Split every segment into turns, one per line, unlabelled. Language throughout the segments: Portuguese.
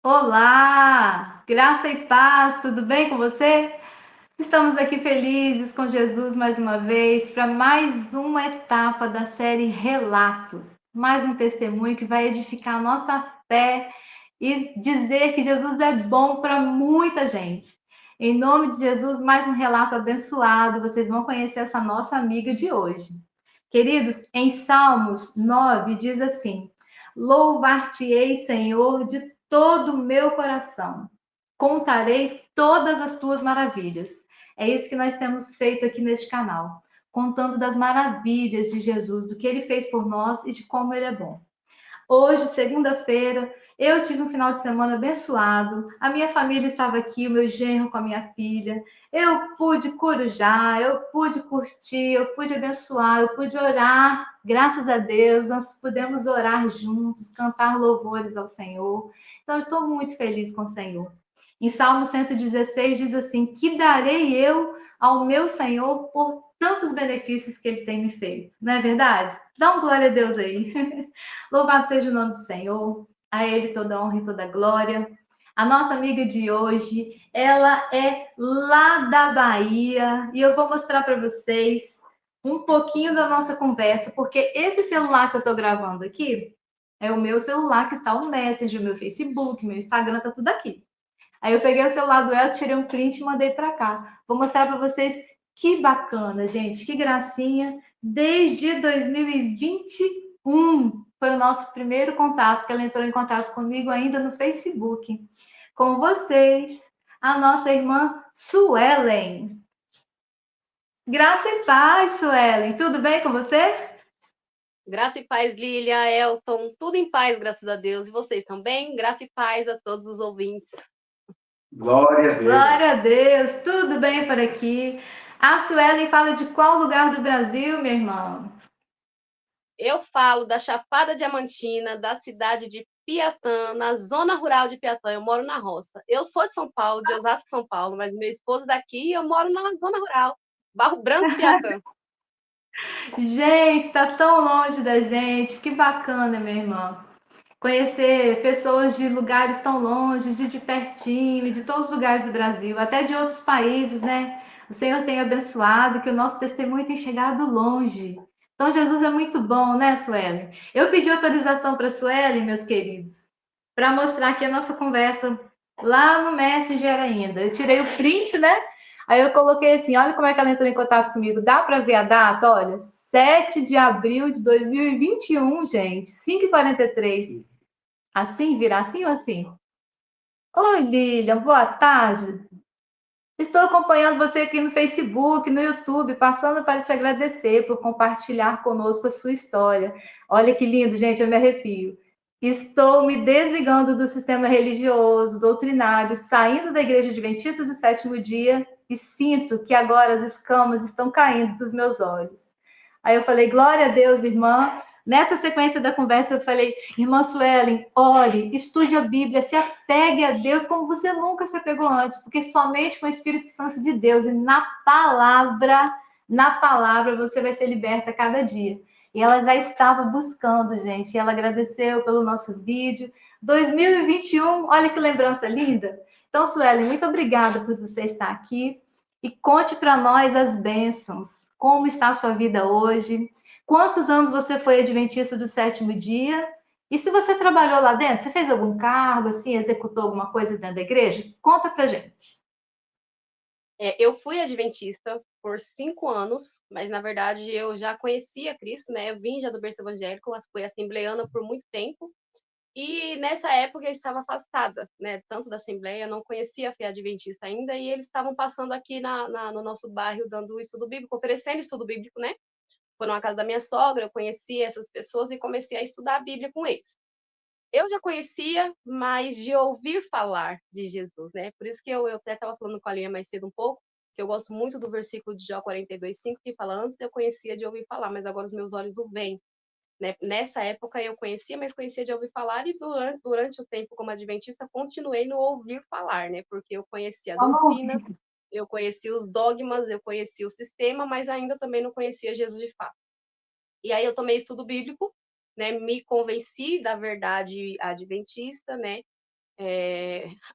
Olá, graça e paz, tudo bem com você? Estamos aqui felizes com Jesus mais uma vez para mais uma etapa da série Relatos, mais um testemunho que vai edificar a nossa fé e dizer que Jesus é bom para muita gente. Em nome de Jesus, mais um relato abençoado, vocês vão conhecer essa nossa amiga de hoje. Queridos, em Salmos 9 diz assim: Louvar-te-ei, Senhor, de todo o meu coração. Contarei todas as tuas maravilhas. É isso que nós temos feito aqui neste canal, contando das maravilhas de Jesus, do que ele fez por nós e de como ele é bom. Hoje, segunda-feira, eu tive um final de semana abençoado. A minha família estava aqui, o meu genro com a minha filha. Eu pude corujar, eu pude curtir, eu pude abençoar, eu pude orar. Graças a Deus, nós pudemos orar juntos, cantar louvores ao Senhor. Então, estou muito feliz com o Senhor. Em Salmo 116 diz assim: Que darei eu ao meu Senhor por tantos benefícios que ele tem me feito? Não é verdade? Dá um glória a Deus aí. Louvado seja o nome do Senhor, a Ele toda honra e toda glória. A nossa amiga de hoje, ela é lá da Bahia e eu vou mostrar para vocês um pouquinho da nossa conversa, porque esse celular que eu estou gravando aqui é o meu celular que está o Messenger, o meu Facebook, meu Instagram, tá tudo aqui. Aí eu peguei o celular do El, tirei um print e mandei para cá. Vou mostrar para vocês que bacana, gente, que gracinha. Desde 2021 foi o nosso primeiro contato, que ela entrou em contato comigo ainda no Facebook. Com vocês, a nossa irmã Suelen. Graça e paz, Suelen. Tudo bem com você?
Graça e paz, Lília, Elton, tudo em paz, graças a Deus. E vocês também? Graça e paz a todos os ouvintes.
Glória a
Glória a
Deus.
Deus, tudo bem por aqui. A Suelen fala de qual lugar do Brasil, minha irmã?
Eu falo da Chapada Diamantina, da cidade de Piatã, na zona rural de Piatã. Eu moro na roça. Eu sou de São Paulo, de Osasco, São Paulo, mas meu esposo daqui e eu moro na zona rural, Barro Branco, Piatã.
Gente, está tão longe da gente, que bacana, minha irmã. Conhecer pessoas de lugares tão longe, de pertinho, de todos os lugares do Brasil, até de outros países, né? O Senhor tem abençoado, que o nosso testemunho tem chegado longe. Então, Jesus é muito bom, né, Suelen? Eu pedi autorização para a Suelen, meus queridos, para mostrar aqui a nossa conversa lá no Messenger ainda. Eu tirei o print, né? Aí eu coloquei assim, olha como é que ela entrou em contato comigo. Dá para ver a data? Olha, 7 de abril de 2021, gente, 5h43. Assim, virar assim ou assim? Oi, Lilian, boa tarde. Estou acompanhando você aqui no Facebook, no YouTube, passando para te agradecer por compartilhar conosco a sua história. Olha que lindo, gente, eu me arrepio. Estou me desligando do sistema religioso, doutrinário, saindo da Igreja Adventista do Sétimo Dia e sinto que agora as escamas estão caindo dos meus olhos. Aí eu falei, glória a Deus, irmã. Nessa sequência da conversa, eu falei, irmã Suelen, ore, estude a Bíblia, se apegue a Deus como você nunca se apegou antes, porque somente com o Espírito Santo de Deus e na palavra, você vai ser liberta a cada dia. E ela já estava buscando, gente, e ela agradeceu pelo nosso vídeo. 2021, olha que lembrança linda. Então, Suelen, muito obrigada por você estar aqui e conte para nós as bênçãos. Como está a sua vida hoje? Quantos anos você foi adventista do sétimo dia? E se você trabalhou lá dentro, você fez algum cargo, assim, executou alguma coisa dentro da igreja? Conta pra gente.
Eu fui adventista por 5 anos, mas na verdade eu já conhecia Cristo, né? Eu vim já do berço evangélico, fui assembleana por muito tempo. E nessa época eu estava afastada, né? Tanto da Assembleia, não conhecia a fé adventista ainda, e eles estavam passando aqui no nosso bairro dando estudo bíblico, oferecendo estudo bíblico, né? Foram na casa da minha sogra, eu conheci essas pessoas e comecei a estudar a Bíblia com eles. Eu já conhecia, mas de ouvir falar de Jesus, né? Por isso que eu até estava falando com a Linha mais cedo um pouco, que eu gosto muito do versículo de Jó 42:5, que fala: Antes eu conhecia de ouvir falar, mas agora os meus olhos o veem. Né? Nessa época eu conhecia, mas conhecia de ouvir falar, e durante o tempo como adventista continuei no ouvir falar, né? Porque eu conhecia a
Só não
doutrina,
ouvi.
eu conhecia os dogmas, eu conhecia o sistema, mas ainda também não conhecia Jesus de fato. E aí eu tomei estudo bíblico, né? Me convenci da verdade adventista, né?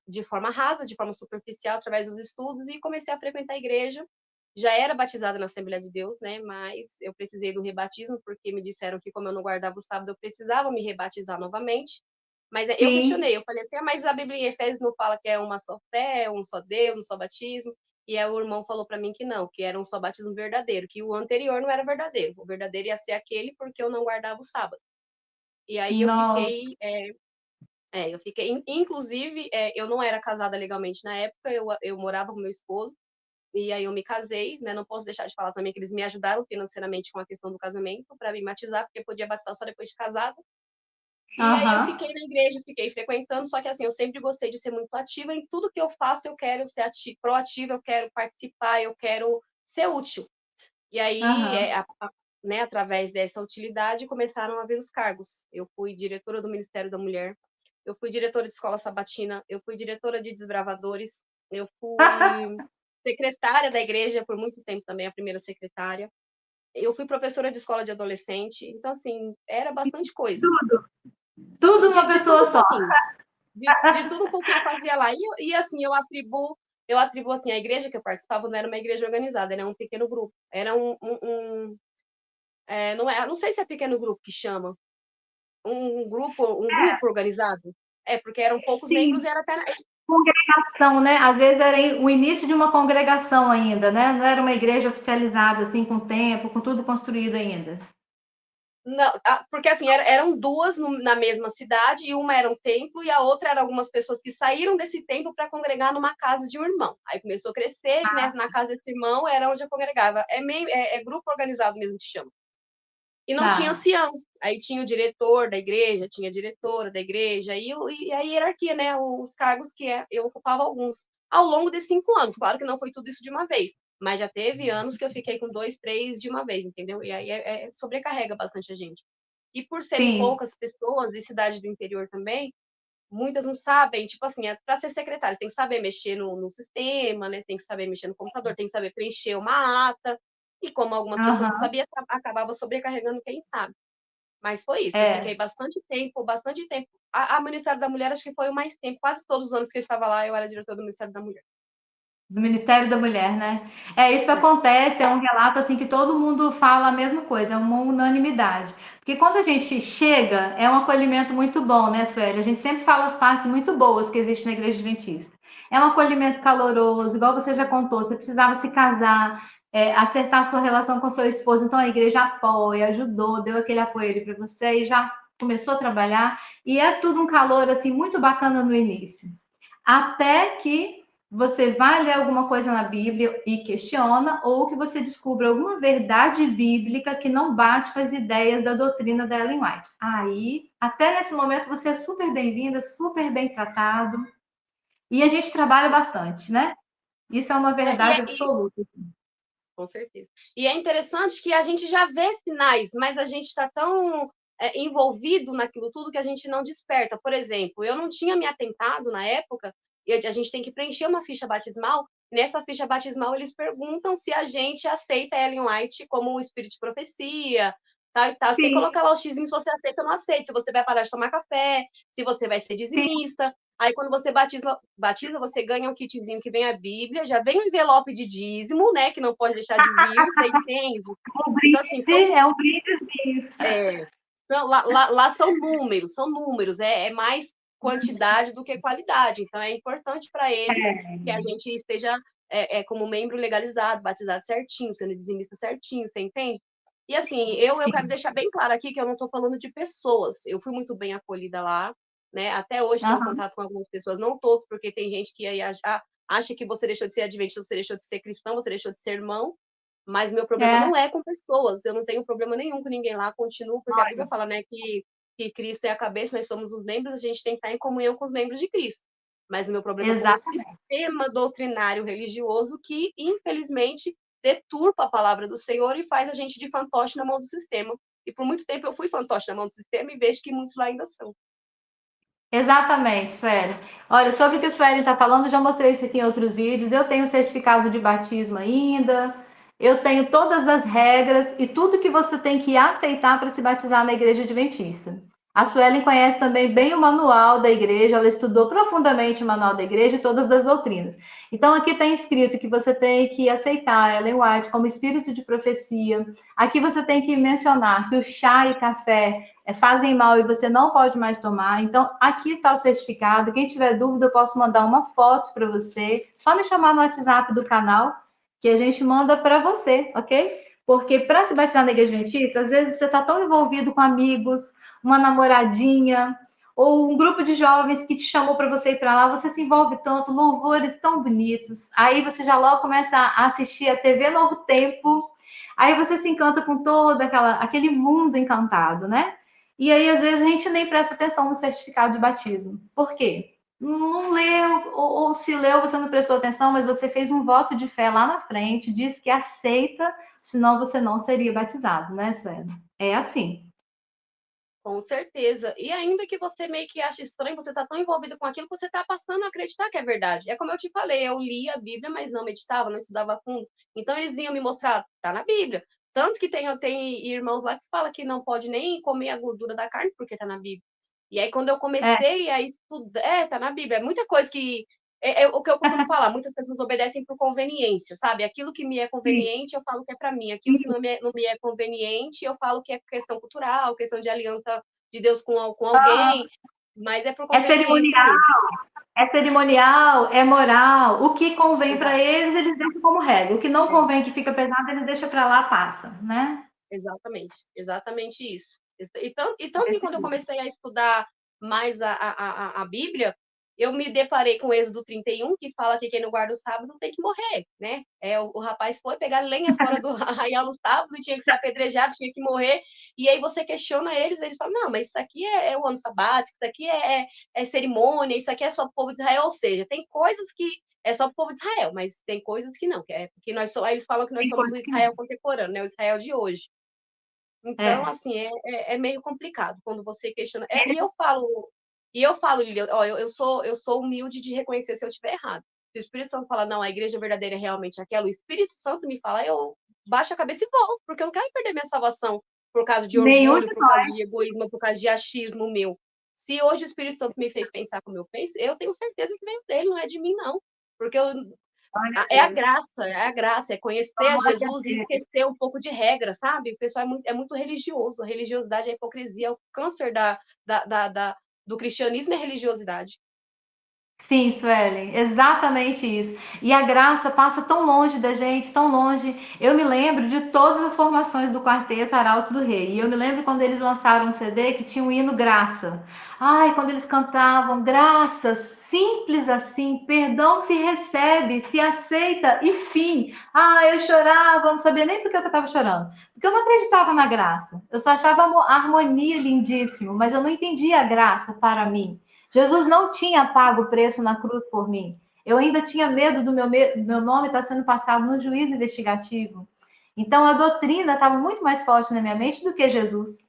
de forma rasa, de forma superficial, através dos estudos, e comecei a frequentar a igreja. Já era batizada na Assembleia de Deus, né? Mas eu precisei do rebatismo, porque me disseram que, como eu não guardava o sábado, eu precisava me rebatizar novamente. Mas eu
Sim.
questionei, eu falei assim, mas a Bíblia em Efésios não fala que é uma só fé, um só Deus, um só batismo? E aí o irmão falou para mim que não, que era um só batismo verdadeiro, que o anterior não era verdadeiro. O verdadeiro ia ser aquele porque eu não guardava o sábado. E aí
Nossa.
eu fiquei, inclusive, eu não era casada legalmente na época, eu morava com meu esposo, e aí eu me casei, né? Não posso deixar de falar também que eles me ajudaram financeiramente com a questão do casamento, para me batizar, porque eu podia batizar só depois de casada. E aí eu
Aham.
fiquei na igreja, fiquei frequentando, só que assim, eu sempre gostei de ser muito ativa, em tudo que eu faço eu quero ser proativa, eu quero participar, eu quero ser útil. E aí,
Aham.
né, através dessa utilidade, começaram a vir os cargos. Eu fui diretora do Ministério da Mulher, eu fui diretora de escola sabatina, eu fui diretora de desbravadores, eu fui secretária da igreja por muito tempo também, a primeira secretária. Eu fui professora de escola de adolescente, então assim, era bastante coisa.
Tudo. Tudo numa
De tudo
pessoa
um
só.
pouquinho. De tudo um pouquinho eu fazia lá. E assim, eu atribuo assim, a igreja que eu participava não era uma igreja organizada, era um pequeno grupo. Era não sei se é pequeno grupo que chama, um grupo organizado. Porque eram poucos membros
Sim.
e era até.
Congregação, né? Às vezes era o início de uma congregação ainda, né? Não era uma igreja oficializada, assim, com tempo, com tudo construído ainda.
Não, porque assim, eram duas na mesma cidade, e uma era um templo, e a outra eram algumas pessoas que saíram desse templo para congregar numa casa de um irmão. Aí começou a crescer, e né, na casa desse irmão era onde eu congregava. É grupo organizado mesmo que chama. E não tinha
Tá.
ancião. Aí tinha o diretor da igreja, tinha a diretora da igreja, e a hierarquia, né? Os cargos que eu ocupava alguns ao longo desses 5 anos. Claro que não foi tudo isso de uma vez, mas já teve anos que eu fiquei com 2, 3 de uma vez, entendeu? E aí sobrecarrega bastante a gente. E por serem
Sim.
poucas pessoas, e cidade do interior também, muitas não sabem, tipo assim, para ser secretária, você tem que saber mexer no sistema, né? Tem que saber mexer no computador, tem que saber preencher uma ata. E como algumas pessoas não
Aham.
sabiam, acabava sobrecarregando quem sabe. Mas foi isso, eu fiquei
É.
bastante tempo, bastante tempo. A Ministério da Mulher, acho que foi o mais tempo, quase todos os anos que eu estava lá, eu era diretora do Ministério da Mulher.
Do Ministério da Mulher, né? Isso
É.
acontece, é um relato assim que todo mundo fala a mesma coisa, é uma unanimidade. Porque quando a gente chega, é um acolhimento muito bom, né, Sueli? A gente sempre fala as partes muito boas que existem na Igreja Adventista. É um acolhimento caloroso, igual você já contou, você precisava se casar, acertar a sua relação com seu esposo, então a igreja apoia, ajudou, deu aquele apoio ali para você e já começou a trabalhar. E é tudo um calor assim muito bacana no início. Até que você vai ler alguma coisa na Bíblia e questiona, ou que você descubra alguma verdade bíblica que não bate com as ideias da doutrina da Ellen White. Aí, até nesse momento, você é super bem-vinda, super bem tratado, e a gente trabalha bastante, né? Isso é uma
É, e,
verdade
é- e-
absoluta.
com certeza. E é interessante que a gente já vê sinais, mas a gente está tão envolvido naquilo tudo que a gente não desperta. Por exemplo, eu não tinha me atentado na época, e a gente tem que preencher uma ficha batismal. Nessa ficha batismal, eles perguntam se a gente aceita Ellen White como um espírito de profecia, tá, e tal. Você tem que
Sim,
colocar lá o xizinho se você aceita ou não aceita, se você vai parar de tomar café, se você vai ser
sim,
dizimista. Aí, quando você batiza, você ganha um kitzinho que vem a Bíblia, já vem um envelope de dízimo, né? Que não pode deixar de vir, você entende?
um
Então, assim,
brinde, é um brindezinho.
lá são números, é mais quantidade do que qualidade. Então, é importante para eles que a gente esteja como membro legalizado, batizado certinho, sendo dizimista certinho, você entende? E assim, eu quero
Sim.
deixar bem claro aqui que eu não estou falando de pessoas. Eu fui muito bem acolhida lá, né? Até hoje tenho
Aham.
contato com algumas pessoas, não todos, porque tem gente que aí acha que você deixou de ser adventista, você deixou de ser cristão, você deixou de ser irmão. Mas meu problema
É,
não é com pessoas, eu não tenho problema nenhum com ninguém lá, continuo, porque a Bíblia fala, né, que Cristo é a cabeça, nós somos os membros, a gente tem que estar em comunhão com os membros de Cristo. Mas o meu problema é com o
exatamente.
sistema doutrinário religioso que, infelizmente, deturpa a palavra do Senhor e faz a gente de fantoche na mão do sistema. E por muito tempo eu fui fantoche na mão do sistema e vejo que muitos lá ainda são.
Exatamente, Sueli. Olha, sobre o que o Sueli está falando, já mostrei isso aqui em outros vídeos. Eu tenho certificado de batismo ainda, eu tenho todas as regras e tudo que você tem que aceitar para se batizar na igreja adventista. A Suelen conhece também bem o manual da igreja, ela estudou profundamente o manual da igreja e todas as doutrinas. Então, aqui está escrito que você tem que aceitar Ellen White como espírito de profecia. Aqui você tem que mencionar que o chá e café fazem mal e você não pode mais tomar. Então, aqui está o certificado. Quem tiver dúvida, eu posso mandar uma foto para você. Só me chamar no WhatsApp do canal, que a gente manda para você, ok? Porque para se batizar na igreja adventista, às vezes você está tão envolvido com amigos, uma namoradinha, ou um grupo de jovens que te chamou para você ir para lá, você se envolve tanto, louvores tão bonitos, aí você já logo começa a assistir a TV Novo Tempo, aí você se encanta com todo aquele mundo encantado, né? E aí, às vezes, a gente nem presta atenção no certificado de batismo. Por quê? Não leu, ou se leu, você não prestou atenção, mas você fez um voto de fé lá na frente, disse que aceita, senão você não seria batizado, né, Sueli? É assim.
Com certeza. E ainda que você meio que ache estranho, você tá tão envolvido com aquilo que você tá passando a acreditar que é verdade. É como eu te falei, eu lia a Bíblia, mas não meditava, não estudava a fundo. Então eles iam me mostrar, tá na Bíblia. Tanto que tem irmãos lá que falam que não pode nem comer a gordura da carne porque tá na Bíblia. E aí quando eu
É,
comecei a estudar, tá na Bíblia. É muita coisa que é o que eu costumo falar, muitas pessoas obedecem por conveniência, sabe? Aquilo que me é
sim,
conveniente, eu falo que é para mim. Aquilo que não me é conveniente, eu falo que é questão cultural, questão de aliança de Deus com alguém, mas é por
é
conveniência
cerimonial,
mesmo.
é moral. O que convém para
Exato,
eles deixam como regra. O que não
é,
convém, que fica pesado, eles deixam para lá, passa, né?
exatamente, exatamente isso. E tanto que quando eu comecei a estudar mais a Bíblia, eu me deparei com o Êxodo 31, que fala que quem não guarda o sábado tem que morrer, né? O rapaz foi pegar lenha fora do arraial no sábado, tinha que ser apedrejado, tinha que morrer, e aí você questiona eles falam, não, mas isso aqui é o ano sabático, isso aqui é cerimônia, isso aqui é só pro povo de Israel, ou seja, tem coisas que é só pro povo de Israel, mas tem coisas que não, que é porque aí eles falam que nós
Tem
somos
coisa
o
que não.
Israel contemporâneo, né? O Israel de hoje. Então,
É.
assim, é meio complicado quando você questiona. E eu falo, Lilian, ó, eu sou humilde de reconhecer se eu estiver errado. Se o Espírito Santo fala, não, a igreja verdadeira é realmente aquela, o Espírito Santo me fala, eu baixo a cabeça e volto, porque eu não quero perder minha salvação por causa de
Nenhum
orgulho,
de
por causa de egoísmo, por causa de achismo meu. Se hoje o Espírito Santo me fez pensar como eu penso, eu tenho certeza que veio dele, não é de mim, não. Porque
olha Deus.
é a graça, é conhecer a
Glória a
Jesus e
Deus.
esquecer um pouco de regra, sabe? O pessoal é muito religioso. A religiosidade, a hipocrisia, o câncer do cristianismo é a religiosidade.
Sim, Suelen, exatamente isso. E a graça passa tão longe da gente, tão longe. Eu me lembro de todas as formações do Quarteto Arautos do Rei. E eu me lembro quando eles lançaram um CD que tinha o hino Graça. Ai, quando eles cantavam Graça, simples assim, perdão se recebe, se aceita e fim. Ah, eu chorava, não sabia nem por que eu estava chorando. Porque eu não acreditava na graça. Eu só achava a harmonia lindíssimo, mas eu não entendia a graça para mim. Jesus não tinha pago o preço na cruz por mim. Eu ainda tinha medo do meu nome estar sendo passado no juízo investigativo. Então a doutrina estava muito mais forte na minha mente do que Jesus.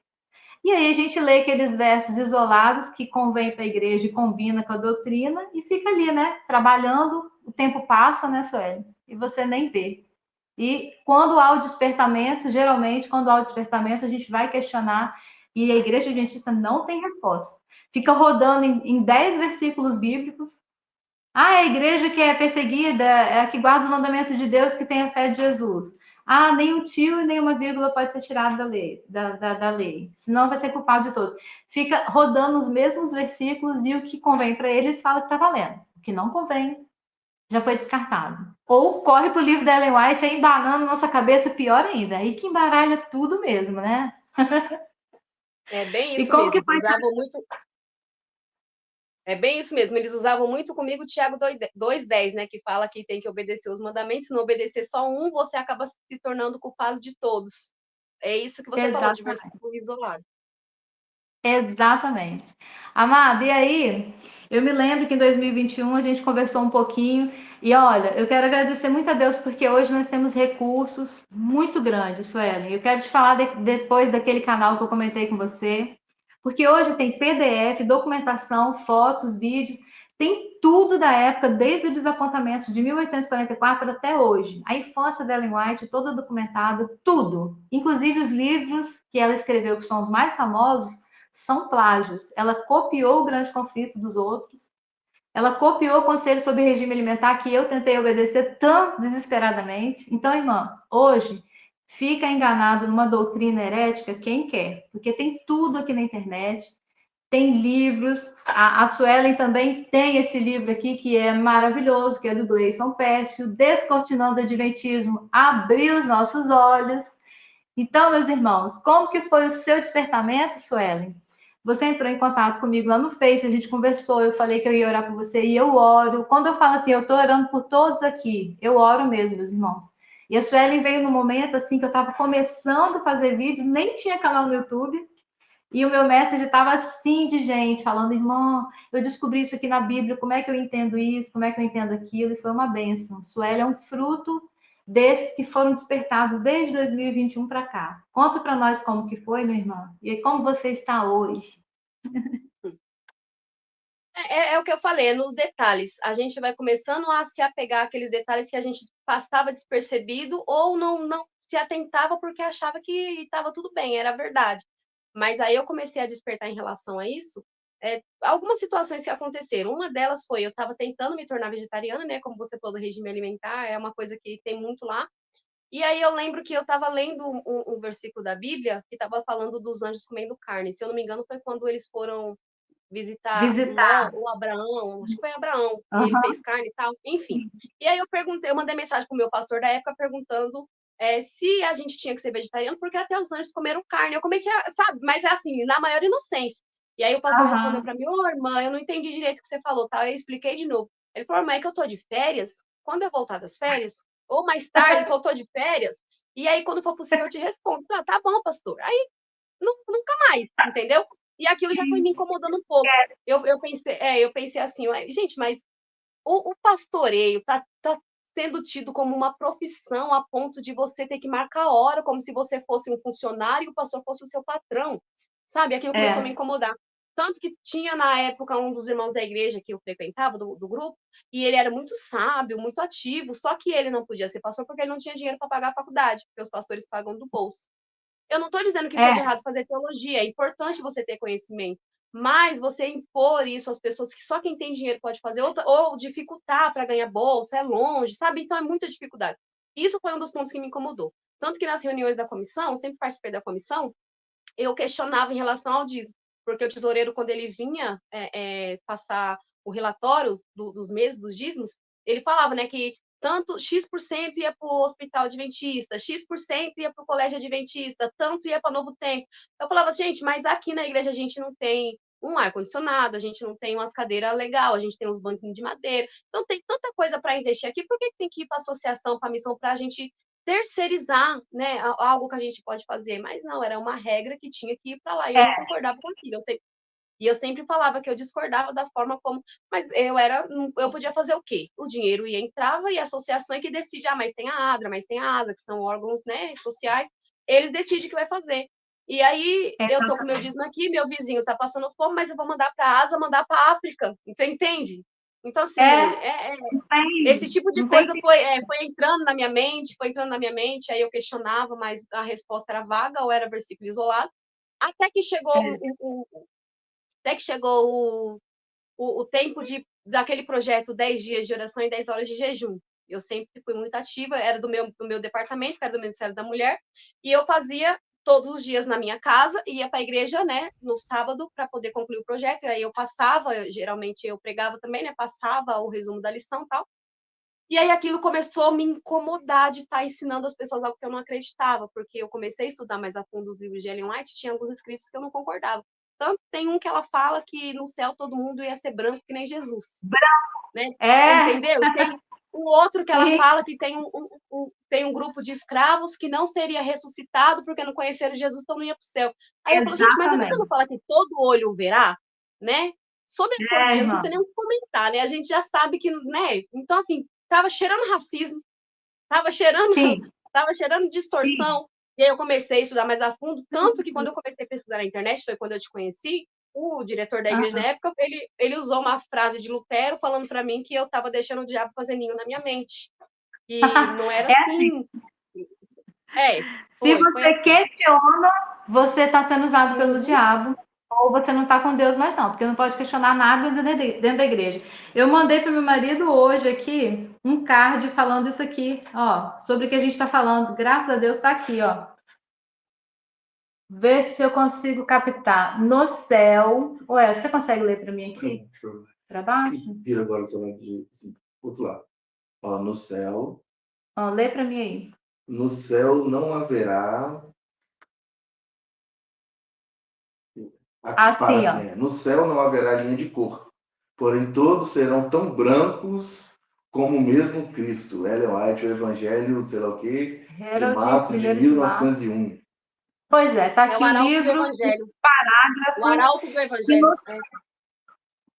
E aí a gente lê aqueles versos isolados que convém para a igreja e combina com a doutrina e fica ali, né? Trabalhando, o tempo passa, né, Sueli? E você nem vê. E quando há o despertamento, geralmente, quando há o despertamento, a gente vai questionar e a igreja adventista não tem resposta. Fica rodando em 10 versículos bíblicos. Ah, é a igreja que é perseguida, é a que guarda os mandamentos de Deus, que tem a fé de Jesus. Ah, nem um tio e nenhuma vírgula pode ser tirado da lei, da lei, senão vai ser culpado de todo. Fica rodando os mesmos versículos e o que convém para eles fala que está valendo. O que não convém já foi descartado. Ou corre para o livro da Ellen White, aí embanando nossa cabeça, pior ainda. Aí que embaralha tudo mesmo, né?
É bem
E
isso
como que
mesmo.
foi?
Usavam muito. É bem isso mesmo. Eles usavam muito comigo Tiago 2,10, né? Que fala que tem que obedecer os mandamentos. Se não obedecer só um, você acaba se tornando culpado de todos. É isso que você falou de
Exatamente.
versículo isolado.
Exatamente. Amada, e aí, eu me lembro que em 2021 a gente conversou um pouquinho, e olha, eu quero agradecer muito a Deus, porque hoje nós temos recursos muito grandes, Suelen. Eu quero te falar depois daquele canal que eu comentei com você, porque hoje tem PDF, documentação, fotos, vídeos, tem tudo da época, desde o desapontamento de 1844 até hoje. A infância da Ellen White, toda documentada, tudo. Inclusive os livros que ela escreveu, que são os mais famosos, são plágios. Ela copiou o Grande Conflito dos outros, ela copiou o Conselho sobre Regime Alimentar, que eu tentei obedecer tão desesperadamente. Então, irmã, hoje, fica enganado numa doutrina herética quem quer, porque tem tudo aqui na internet, tem livros, a Suelen também tem esse livro aqui, que é maravilhoso, que é do Gleison Pércio, Descortinando o Adventismo, abriu os nossos olhos. Então, meus irmãos, como que foi o seu despertamento, Suelen? Você entrou em contato comigo lá no Face, a gente conversou, eu falei que eu ia orar por você e eu oro. Quando eu falo assim, eu estou orando por todos aqui, eu oro mesmo, meus irmãos. E a Suelen veio no momento assim que eu estava começando a fazer vídeos, nem tinha canal no YouTube, e o meu message estava assim de gente, falando, irmã, eu descobri isso aqui na Bíblia, como é que eu entendo isso, como é que eu entendo aquilo, e foi uma bênção. Suelen é um fruto desses que foram despertados desde 2021 para cá. Conta para nós como que foi, minha irmã, e como você está hoje.
É o que eu falei, é nos detalhes. A gente vai começando a se apegar àqueles detalhes que a gente passava despercebido ou não se atentava porque achava que estava tudo bem, era verdade. Mas aí eu comecei a despertar em relação a isso. Algumas situações que aconteceram. Uma delas foi, eu estava tentando me tornar vegetariana, né? Como você falou do regime alimentar, é uma coisa que tem muito lá. E aí eu lembro que eu estava lendo um versículo da Bíblia que estava falando dos anjos comendo carne. Se eu não me engano, foi quando eles foram visitar o Abraão, acho que foi Abraão, e ele fez carne e tal, enfim. E aí eu mandei mensagem pro meu pastor da época perguntando se a gente tinha que ser vegetariano, porque até os anjos comeram carne. Eu comecei a, sabe, mas é assim, na maior inocência. E aí o pastor respondeu para mim, irmã, eu não entendi direito o que você falou, tá? Eu expliquei de novo. Ele falou, irmã, é que eu tô de férias, quando eu voltar das férias, ou mais tarde, ele falou, tô de férias, e aí quando for possível eu te respondo. Tá bom, pastor. Aí, nunca mais, entendeu? E aquilo já foi me incomodando um pouco. Eu pensei assim, gente, mas o pastoreio tá sendo tido como uma profissão a ponto de você ter que marcar hora, como se você fosse um funcionário e o pastor fosse o seu patrão, sabe? Aquilo começou a me incomodar. Tanto que tinha, na época, um dos irmãos da igreja que eu frequentava, do grupo, e ele era muito sábio, muito ativo, só que ele não podia ser pastor porque ele não tinha dinheiro para pagar a faculdade, porque os pastores pagam do bolso. Eu não estou dizendo que seja errado fazer teologia, é importante você ter conhecimento, mas você impor isso às pessoas que só quem tem dinheiro pode fazer, ou dificultar para ganhar bolsa, é longe, sabe? Então é muita dificuldade. Isso foi um dos pontos que me incomodou. Tanto que nas reuniões da comissão, sempre participei da comissão, eu questionava em relação ao dízimo, porque o tesoureiro, quando ele vinha passar o relatório dos meses, dos dízimos, ele falava, né, que tanto X% ia para o hospital adventista, X% ia para o colégio adventista, tanto ia para Novo Tempo. Eu falava, gente, mas aqui na igreja a gente não tem um ar-condicionado, a gente não tem umas cadeiras legais, a gente tem uns banquinhos de madeira, então tem tanta coisa para investir aqui, por que tem que ir para a associação, para a missão, para a gente terceirizar, né, algo que a gente pode fazer? Mas não, era uma regra que tinha que ir para lá, e eu não concordava com aquilo. Eu sempre falava que eu discordava da forma como, mas eu podia fazer o quê? O dinheiro entrava e a associação é que decide, mas tem a ADRA, mas tem a ASA, que são órgãos, né, sociais, eles decidem o que vai fazer. E aí eu tô com meu dízimo aqui, meu vizinho tá passando fome, mas eu vou mandar para a ASA, mandar para a África, você entende? Então, assim, esse tipo de coisa foi entrando na minha mente, aí eu questionava, mas a resposta era vaga ou era versículo isolado, até que chegou o tempo daquele projeto 10 dias de oração e 10 horas de jejum. Eu sempre fui muito ativa, era do meu departamento, que era do Ministério da Mulher, e eu fazia todos os dias na minha casa, ia para a igreja, né, no sábado, para poder concluir o projeto, e aí eu passava, geralmente eu pregava também, né, passava o resumo da lição e tal, e aí aquilo começou a me incomodar de estar ensinando as pessoas algo que eu não acreditava, porque eu comecei a estudar mais a fundo os livros de Ellen White, tinha alguns escritos que eu não concordava. Tanto tem um que ela fala que no céu todo mundo ia ser branco que nem Jesus.
Branco.
Né? Entendeu? Tem um outro que ela fala que tem um grupo de escravos que não seria ressuscitado porque não conheceram Jesus, então não ia para o céu. Aí eu falo, gente, mas a Bíblia não fala que todo olho verá, né? Sobre a cor de Jesus, não tem nem o que comentar, né? A gente já sabe que, né? Então, assim, tava cheirando racismo, tava cheirando distorção. Sim. E aí eu comecei a estudar mais a fundo, tanto que quando eu comecei a pesquisar na internet, foi quando eu te conheci, o diretor da igreja na época, ele usou uma frase de Lutero falando para mim que eu estava deixando o diabo fazer ninho na minha mente. E não era assim.
Se você questiona, você está sendo usado pelo diabo. ou você não está com Deus mais não, porque não pode questionar nada dentro da igreja. Eu mandei para o meu marido hoje aqui um card falando isso aqui, ó, sobre o que a gente está falando. Graças a Deus está aqui, ó. Vê se eu consigo captar. No céu. Ué, você consegue ler para mim aqui? Para baixo?
Vira agora o celular de assim, outro lado. Ó, no céu.
Ó, lê para mim aí.
No céu não haverá.
Assim, ó.
No céu não haverá linha de cor, porém todos serão tão brancos como o mesmo Cristo. Ellen White, o Evangelho, sei lá o quê, de
Harold,
março de
primeiro de março.
1901.
Pois é, tá
É
aqui
o
o
Arauto do
livro,
Evangelho. O
parágrafo.
Arauto do Evangelho.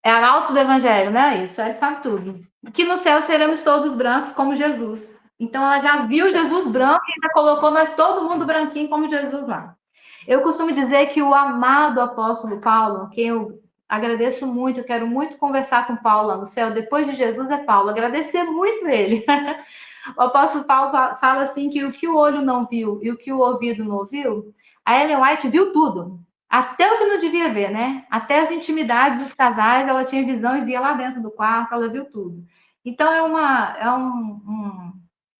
É Arauto do Evangelho, né? Isso, ele sabe tudo. Que no céu seremos todos brancos como Jesus. Então ela já viu Jesus branco e ainda colocou nós todo mundo branquinho como Jesus lá. Eu costumo dizer que o amado apóstolo Paulo, quem eu agradeço muito, eu quero muito conversar com Paulo lá no céu, depois de Jesus é Paulo, agradecer muito ele. O apóstolo Paulo fala assim que o que o olho não viu e o que o ouvido não ouviu, a Ellen White viu tudo. Até o que não devia ver, né? Até as intimidades dos casais, ela tinha visão e via lá dentro do quarto, ela viu tudo. Então é um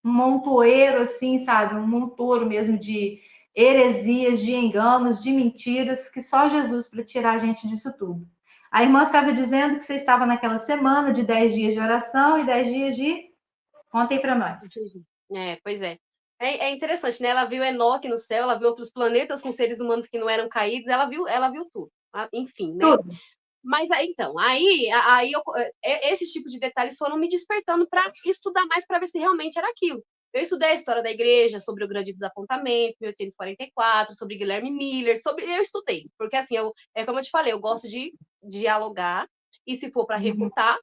montoeiro, assim, sabe? Um montouro mesmo de heresias, de enganos, de mentiras, que só Jesus para tirar a gente disso tudo. A irmã estava dizendo que você estava naquela semana de 10 dias de oração e 10 dias de... Conta aí para nós.
Pois é. É interessante, né? Ela viu Enoque no céu, ela viu outros planetas com seres humanos que não eram caídos, ela viu tudo. Enfim, né?
Tudo.
Mas esses tipos de detalhes foram me despertando para estudar mais para ver se realmente era aquilo. Eu estudei a história da igreja, sobre o Grande Desapontamento, 1844, sobre Guilherme Miller, eu estudei, porque assim, como eu te falei, eu gosto de dialogar, e se for para refutar,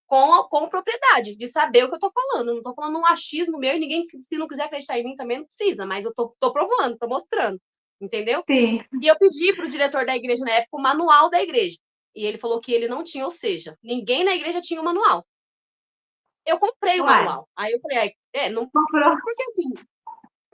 com propriedade, de saber o que eu estou falando. Eu não estou falando um achismo meu, e ninguém, se não quiser acreditar em mim, também não precisa, mas eu estou provando, estou mostrando, entendeu?
Sim.
E eu pedi para o diretor da igreja na época o manual da igreja. E ele falou que ele não tinha, ou seja, ninguém na igreja tinha o manual. Eu comprei o manual. Aí eu falei, não.
Comprou.
Porque assim,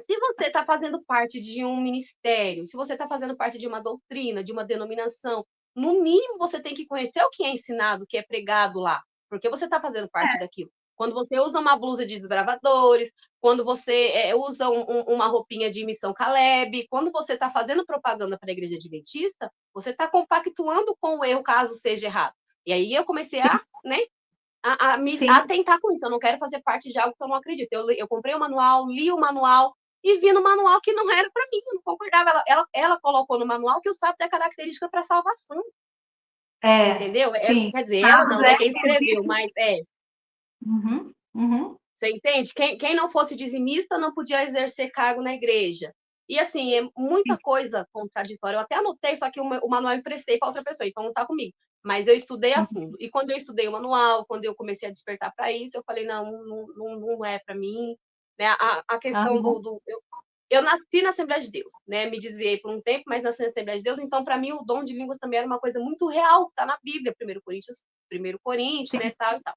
se você está fazendo parte de um ministério, se você está fazendo parte de uma doutrina, de uma denominação, no mínimo você tem que conhecer o que é ensinado, o que é pregado lá, porque você está fazendo parte daquilo. Quando você usa uma blusa de desbravadores, quando você usa uma roupinha de missão Caleb, quando você está fazendo propaganda para a igreja adventista, você está compactuando com o erro caso seja errado. E aí eu comecei a me atentar com isso. Eu não quero fazer parte de algo que eu não acredito. Eu comprei o manual, li o manual e vi no manual que não era para mim, eu não concordava. Ela colocou no manual que o sábado é característica para salvação. Entendeu?
Sim.
Quer dizer, ela não, né? Quem escreveu, mas Você entende? Quem não fosse dizimista não podia exercer cargo na igreja. E assim, é muita coisa contraditória. Eu até anotei, só que o manual eu emprestei para outra pessoa, então não está comigo. Mas eu estudei a fundo. E quando eu estudei o manual, quando eu comecei a despertar para isso, eu falei, não é para mim. Né? A questão eu nasci na Assembleia de Deus, né? Me desviei por um tempo, mas nasci na Assembleia de Deus, então para mim o dom de línguas também era uma coisa muito real, que está na Bíblia, 1 Coríntios, né, tal e tal.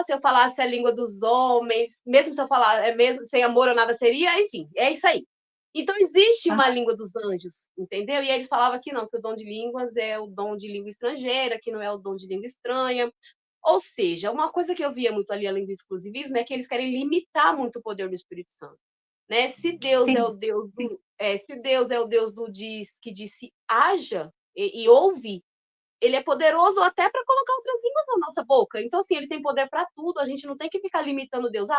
Se eu falasse a língua dos homens, mesmo se eu falar, mesmo sem amor ou nada seria, enfim, é isso aí. Então, existe uma língua dos anjos, entendeu? E eles falavam que não, que o dom de línguas é o dom de língua estrangeira, que não é o dom de língua estranha. Ou seja, uma coisa que eu via muito ali, além do exclusivismo, é que eles querem limitar muito o poder do Espírito Santo. Né? Se Deus é o Deus do que disse haja e ouve, ele é poderoso até para colocar outras línguas na nossa boca. Então, assim, ele tem poder para tudo. A gente não tem que ficar limitando Deus.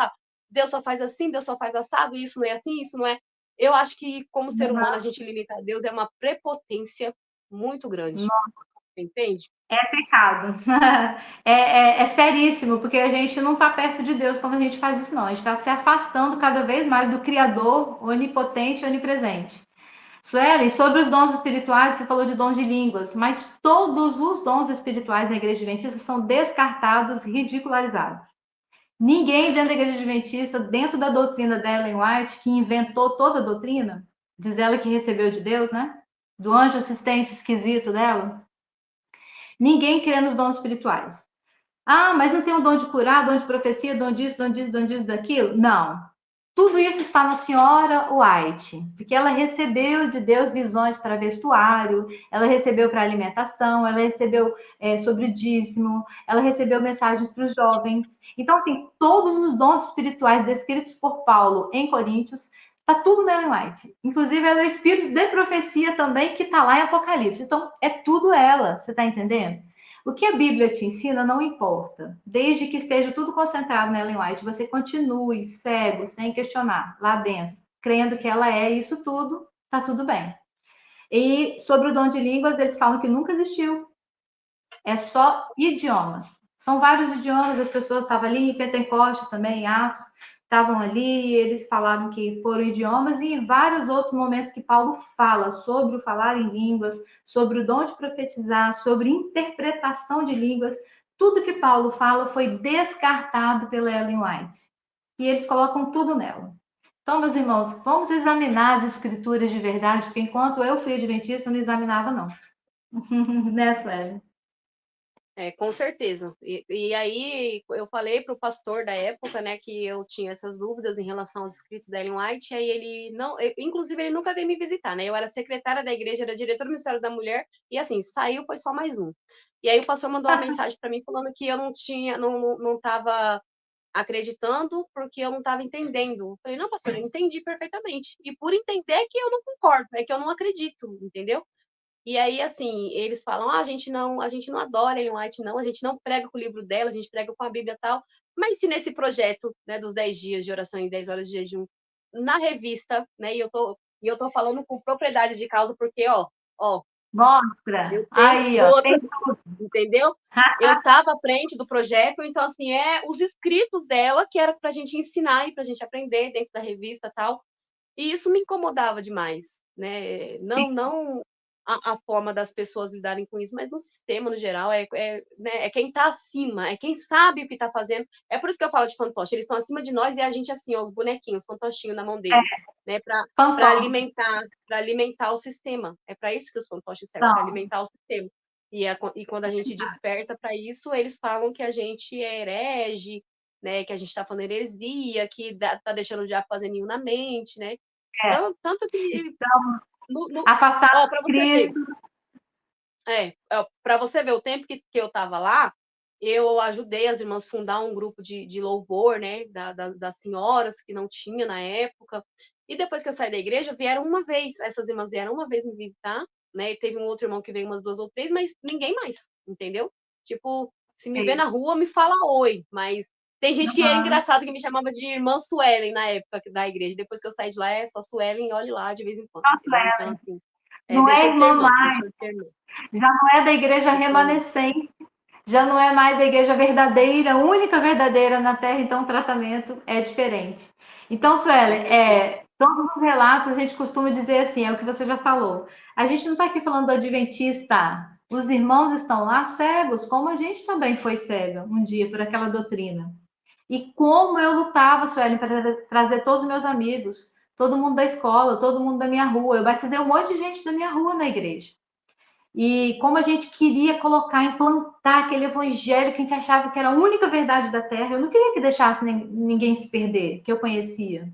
Deus só faz assim, Deus só faz assado, isso não é assim, isso não é. Eu acho que, como ser humano, a gente limitar Deus é uma prepotência muito grande. Entende?
É pecado. É seríssimo, porque a gente não está perto de Deus quando a gente faz isso, não. A gente está se afastando cada vez mais do Criador onipotente e onipresente. Sueli, sobre os dons espirituais, você falou de dom de línguas, mas todos os dons espirituais na Igreja Adventista são descartados, ridicularizados. Ninguém dentro da Igreja Adventista, dentro da doutrina da Ellen White, que inventou toda a doutrina, diz ela que recebeu de Deus, né? Do anjo assistente esquisito dela. Ninguém crê nos dons espirituais. Mas não tem o dom de curar, dom de profecia, dom disso, dom disso, dom disso, daquilo? Não. Tudo isso está na senhora White, porque ela recebeu de Deus visões para vestuário, ela recebeu para alimentação, ela recebeu sobre o dízimo, ela recebeu mensagens para os jovens. Então, assim, todos os dons espirituais descritos por Paulo em Coríntios, está tudo na Ellen White. Inclusive, ela é o espírito de profecia também, que está lá em Apocalipse. Então, é tudo ela, você está entendendo? O que a Bíblia te ensina não importa. Desde que esteja tudo concentrado na Ellen White, você continue cego, sem questionar, lá dentro, crendo que ela é isso tudo, tá tudo bem. E sobre o dom de línguas, eles falam que nunca existiu. É só idiomas. São vários idiomas, as pessoas estavam ali, em Pentecostes também, em Atos, estavam ali, eles falaram que foram idiomas, e em vários outros momentos que Paulo fala sobre o falar em línguas, sobre o dom de profetizar, sobre interpretação de línguas, tudo que Paulo fala foi descartado pela Ellen White. E eles colocam tudo nela. Então, meus irmãos, vamos examinar as escrituras de verdade, porque enquanto eu fui adventista, eu não examinava, não. Né, Sueli?
Com certeza. E aí eu falei para o pastor da época, né, que eu tinha essas dúvidas em relação aos escritos da Ellen White, e aí ele não, inclusive ele nunca veio me visitar, né? Eu era secretária da igreja, era diretora do Ministério da Mulher, e assim, saiu, foi só mais um. E aí o pastor mandou uma mensagem para mim falando que eu não estava acreditando porque eu não estava entendendo. Eu falei, não, pastor, eu entendi perfeitamente. E por entender é que eu não concordo, é que eu não acredito, entendeu? E aí, assim, eles falam, a gente não adora Ellen White, não, a gente não prega com o livro dela, a gente prega com a Bíblia e tal. Mas se nesse projeto, né, dos 10 dias de oração e 10 horas de jejum, na revista, né, e eu tô falando com propriedade de causa, porque, ó,
Mostra.
eu tenho
Aí, ó.
todas,
Tem...
entendeu? Eu estava à frente do projeto, então, assim, os escritos dela que era para a gente ensinar e para a gente aprender dentro da revista e tal. E isso me incomodava demais, né? Não a forma das pessoas lidarem com isso, mas no sistema no geral, né, é quem está acima, é quem sabe o que está fazendo. É por isso que eu falo de fantoche, eles estão acima de nós e a gente assim, ó, os bonequinhos, fantochinho na mão deles, né? Para alimentar o sistema. É para isso que os fantoches servem, para alimentar o sistema. E quando a gente desperta para isso, eles falam que a gente é herege, né, que a gente está falando heresia, que tá deixando o diabo fazer ninho na mente, né? Tanto que
Afastar
para você ver,
Cristo.
para você ver o tempo que eu estava lá, eu ajudei as irmãs a fundar um grupo de louvor, né, das senhoras que não tinha na época. E depois que eu saí da igreja, vieram uma vez, essas irmãs vieram uma vez me visitar, né? E teve um outro irmão que veio umas 2 ou 3, mas ninguém mais, entendeu? Tipo, se me vê na rua, me fala oi, mas tem gente que era engraçado que me chamava de irmã Suelen na época da igreja. Depois que eu saí de lá, é só Suelen, olhe lá de vez em quando. Então, assim,
não
deixou
é
de ser
irmã
irmã,
mais,
deixou de ser irmã.
já não é da igreja remanescente, já não é mais da igreja verdadeira, única verdadeira na Terra, então o tratamento é diferente. Então, Sueli, todos os relatos a gente costuma dizer assim, é o que você já falou. A gente não está aqui falando do adventista, os irmãos estão lá cegos, como a gente também foi cega um dia por aquela doutrina. E como eu lutava, Sueli, para trazer todos os meus amigos, todo mundo da escola, todo mundo da minha rua. Eu batizei um monte de gente da minha rua na igreja. E como a gente queria colocar, implantar aquele evangelho que a gente achava que era a única verdade da Terra, eu não queria que deixasse ninguém se perder, que eu conhecia.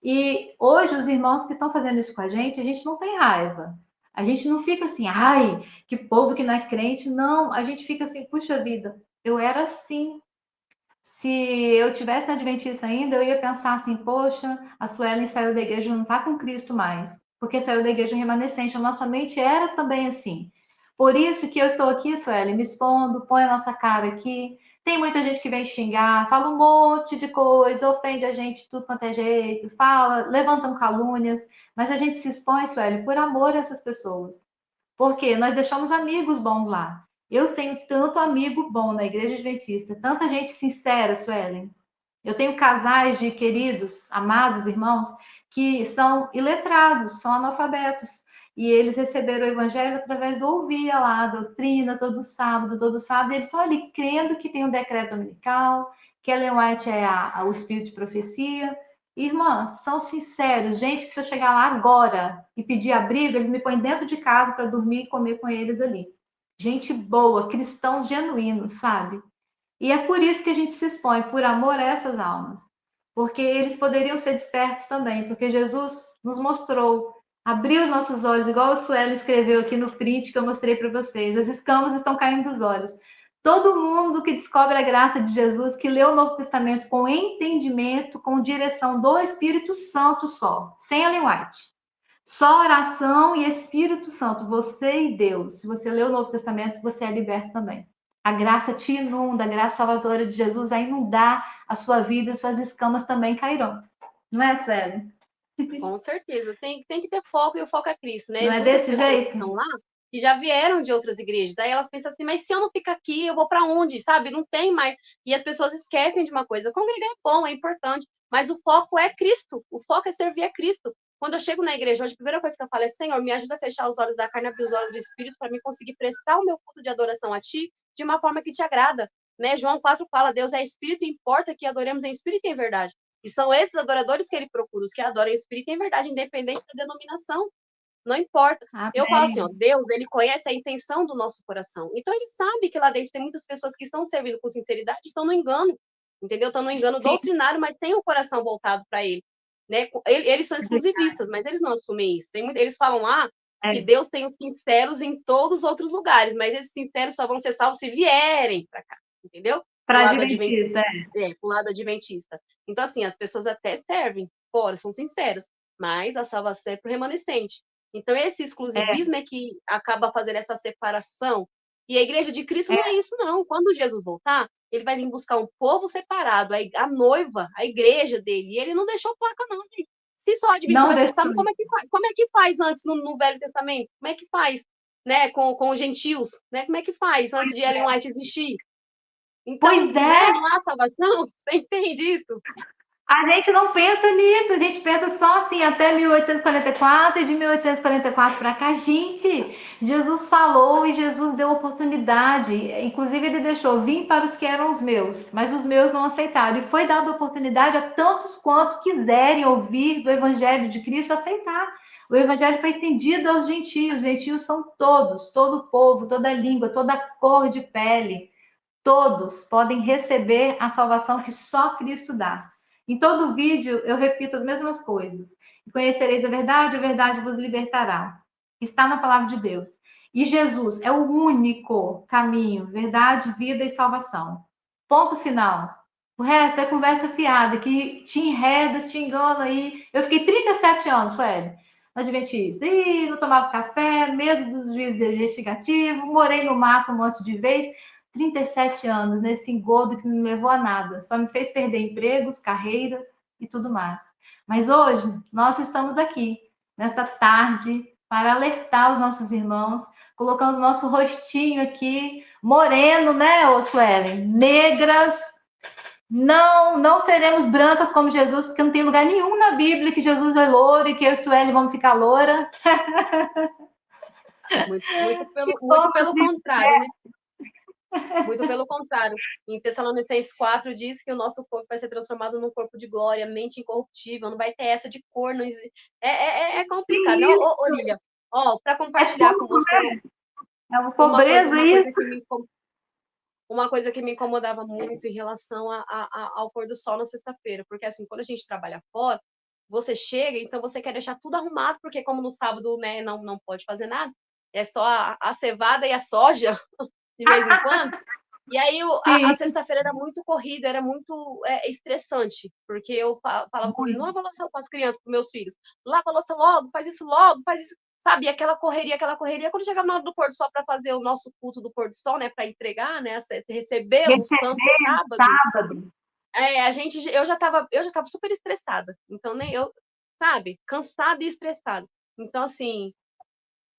E hoje, os irmãos que estão fazendo isso com a gente não tem raiva. A gente não fica assim, ai, que povo que não é crente. Não, a gente fica assim, puxa vida, eu era assim. Se eu tivesse na Adventista ainda, eu ia pensar assim, poxa, a Suelen saiu da igreja e não está com Cristo mais, porque saiu da igreja remanescente. A nossa mente era também assim. Por isso que eu estou aqui, Suelen, me expondo, põe a nossa cara aqui. Tem muita gente que vem xingar, fala um monte de coisa, ofende a gente de tudo quanto é jeito, fala, levantam calúnias, mas a gente se expõe, Suelen, por amor a essas pessoas. Porque nós deixamos amigos bons lá. Eu tenho tanto amigo bom na igreja adventista, tanta gente sincera, Suelen. Eu tenho casais de queridos, amados irmãos, que são iletrados, são analfabetos. E eles receberam o evangelho através do ouvir lá, a doutrina, todo sábado, e eles estão ali crendo que tem um decreto dominical, que Ellen White é o espírito de profecia. Irmãs, são sinceros, gente que se eu chegar lá agora e pedir abrigo, eles me põem dentro de casa para dormir e comer com eles ali. Gente boa, cristãos genuínos, sabe? E é por isso que a gente se expõe, por amor a essas almas. porque eles poderiam ser despertos também, porque Jesus nos mostrou, abriu os nossos olhos, igual a Sueli escreveu aqui no print que eu mostrei para vocês. As escamas estão caindo dos olhos. Todo mundo que descobre a graça de Jesus, que lê o Novo Testamento com entendimento, com direção do Espírito Santo só, sem Ellen White. Só oração e Espírito Santo, você e Deus. Se você lê o Novo Testamento, você é liberto também. A graça te inunda, a graça salvadora de Jesus a inundar a sua vida e suas escamas também cairão. Não é, Sueli?
Com certeza. Tem que ter foco, e o foco é Cristo, né?
Não é
Muitas
desse
pessoas
jeito?
que estão lá e já vieram de outras igrejas. Aí elas pensam assim, mas se eu não ficar aqui, eu vou para onde, sabe? Não tem mais. E as pessoas esquecem de uma coisa. Congregar é bom, é importante, mas o foco é Cristo. O foco é servir a Cristo. Quando eu chego na igreja hoje, a primeira coisa que eu falo é, Senhor, me ajuda a fechar os olhos da carne, abrir os olhos do Espírito, para mim conseguir prestar o meu culto de adoração a Ti de uma forma que te agrada. Né? João 4 fala, Deus é Espírito, importa que adoremos em Espírito e em verdade. E são esses adoradores que ele procura, os que adoram em Espírito e em verdade, independente da denominação. Não importa.
Amém.
Eu falo assim, ó, Deus, ele conhece a intenção do nosso coração. Então, ele sabe que lá dentro tem muitas pessoas que estão servindo com sinceridade, estão no engano, entendeu? Estão no engano doutrinário, mas tem o coração voltado para ele. Né? Eles são exclusivistas, mas eles não assumem isso. Eles falam lá que Deus tem os sinceros em todos os outros lugares, mas esses sinceros só vão ser salvos se vierem para cá, entendeu?
Para adventista,
pro lado adventista. Então, assim, as pessoas até servem fora, são sinceras, mas a salvação é pro remanescente. Então, esse exclusivismo é que acaba fazendo essa separação. E a igreja de Cristo não é isso, não. Quando Jesus voltar, ele vai vir buscar um povo separado, a noiva, a igreja dele. E ele não deixou placa, não, gente. Se só adventista vai ser salvo, como é que faz antes no Velho Testamento? Como é que faz, né, com os gentios? Né? Como é que faz antes de Ellen White existir? Então, né, não há salvação? Você entende isso?
A gente não pensa nisso, a gente pensa só assim, até 1844 e de 1844 para cá. Gente, Jesus falou e Jesus deu oportunidade. Inclusive, ele deixou vir para os que eram os meus, mas os meus não aceitaram. E foi dada oportunidade a tantos quanto quiserem ouvir do Evangelho de Cristo aceitar. O Evangelho foi estendido aos gentios. Os gentios são todos, todo o povo, toda a língua, toda a cor de pele. Todos podem receber a salvação que só Cristo dá. Em todo vídeo eu repito as mesmas coisas. Conhecereis a verdade vos libertará. Está na palavra de Deus. E Jesus é o único caminho, verdade, vida e salvação. Ponto final. O resto é conversa fiada, que te enreda, te engana aí. Eu fiquei 37 anos, Sueli, adventista. E não tomava café, medo dos juízes investigativos, morei no mato um monte de vezes. 37 anos nesse engodo que não levou a nada, só me fez perder empregos, carreiras e tudo mais. Mas hoje nós estamos aqui, nesta tarde, para alertar os nossos irmãos, colocando o nosso rostinho aqui, moreno, né, Suelen? Negras. Não seremos brancas como Jesus, porque não tem lugar nenhum na Bíblia que Jesus é louro e que eu e Suelen vamos ficar loura.
Muito pelo contrário, né? Muito pelo contrário. Em Tessalonicenses 4 diz que o nosso corpo vai ser transformado num corpo de glória, mente incorruptível, não vai ter essa de cor. Não existe. É complicado, né? Ô, Lília, para compartilhar com você.
É uma pobreza isso.
Uma coisa que me incomodava muito em relação ao pôr do sol na sexta-feira, porque assim, quando a gente trabalha fora, você chega, então você quer deixar tudo arrumado, porque como no sábado, né, não pode fazer nada, é só a cevada e a soja, de vez em quando. E aí a sexta-feira era muito corrida, era muito estressante, porque eu falava com eles, lava a louça para as crianças, para meus filhos, lava a louça logo, faz isso, sabe? Aquela correria. Quando chegava na hora do pôr do sol para fazer o nosso culto do pôr do sol, né, para entregar, né, receber o santo sábado. Eu já estava super estressada. Então, nem eu, sabe, cansada e estressada. Então, assim,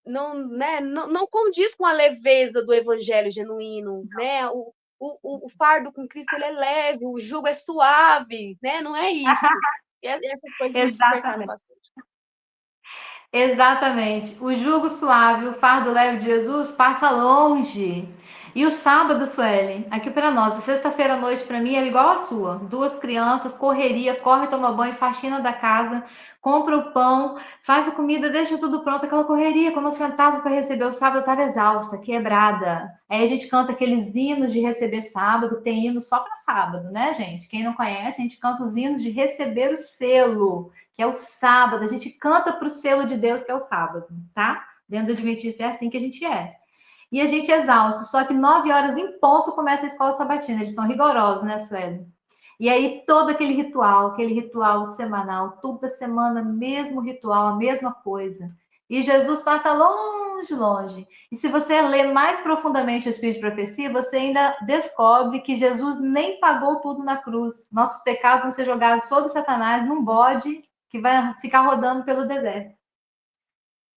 não condiz com a leveza do evangelho genuíno, né? O fardo com Cristo, ele é leve, o jugo é suave, né? Não é isso. E essas coisas me despertaram bastante.
Exatamente. O jugo suave, o fardo leve de Jesus passa longe. E o sábado, Suelen, aqui para nós, sexta-feira à noite para mim era igual a sua. Duas crianças, correria, corre, toma banho, faxina da casa, compra o pão, faz a comida, deixa tudo pronto, aquela correria. Quando eu sentava para receber o sábado, eu estava exausta, quebrada. Aí a gente canta aqueles hinos de receber sábado, tem hino só para sábado, né, gente? Quem não conhece, a gente canta os hinos de receber o selo, que é o sábado. A gente canta para o selo de Deus, que é o sábado, tá? Dentro do Adventista é assim que a gente é. E a gente é exausto, só que 9 horas em ponto começa a escola sabatina. Eles são rigorosos, né, Sueli? E aí todo aquele ritual semanal, toda semana, mesmo ritual, a mesma coisa. E Jesus passa longe, longe. E se você ler mais profundamente o Espírito de Profecia, você ainda descobre que Jesus nem pagou tudo na cruz. Nossos pecados vão ser jogados sobre Satanás num bode que vai ficar rodando pelo deserto.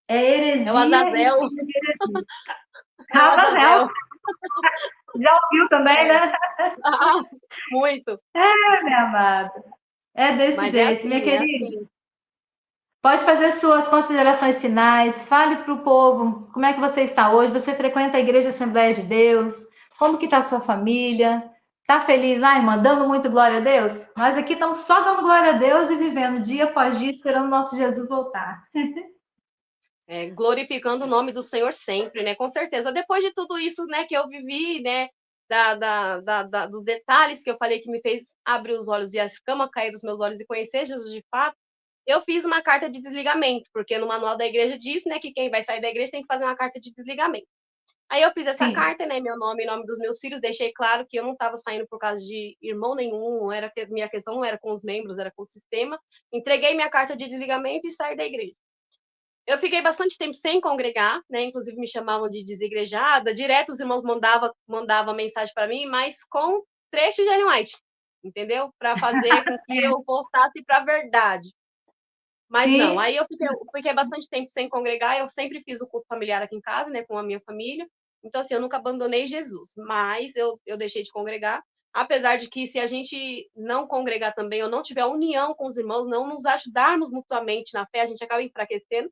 É
É o
heresia em
Azazel.
cima de heresia.
É o
Azazel.
Azazel.
Já ouviu também,
É.
né?
Muito.
É, minha amada. É desse
Mas é
jeito. Minha
assim, é
querida,
assim.
pode fazer suas considerações finais. Fale para o povo como é que você está hoje. Você frequenta a Igreja Assembleia de Deus? Como que está a sua família? Está feliz lá, irmã? Dando muito glória a Deus? Nós aqui estamos só dando glória a Deus e vivendo dia após dia, esperando o nosso Jesus voltar.
Glorificando o nome do Senhor sempre, né? Com certeza. Depois de tudo isso, né, que eu vivi, né, dos detalhes que eu falei que me fez abrir os olhos e a escama cair dos meus olhos e conhecer Jesus de fato, eu fiz uma carta de desligamento, porque no manual da igreja diz, né, que quem vai sair da igreja tem que fazer uma carta de desligamento. Aí eu fiz essa
Sim,
carta, né, meu nome e nome dos meus filhos, deixei claro que eu não estava saindo por causa de irmão nenhum, minha questão não era com os membros, era com o sistema. Entreguei minha carta de desligamento e saí da igreja. Eu fiquei bastante tempo sem congregar, né? Inclusive me chamavam de desigrejada. Direto os irmãos mandavam mensagem para mim, mas com trecho de Ellen White, entendeu? Para fazer com que eu voltasse para a verdade. Mas não,
sim,
aí eu fiquei bastante tempo sem congregar. Eu sempre fiz o culto familiar aqui em casa, né? Com a minha família. Então, assim, eu nunca abandonei Jesus, mas eu deixei de congregar. Apesar de que, se a gente não congregar também, ou não tiver união com os irmãos, não nos ajudarmos mutuamente na fé, a gente acaba enfraquecendo.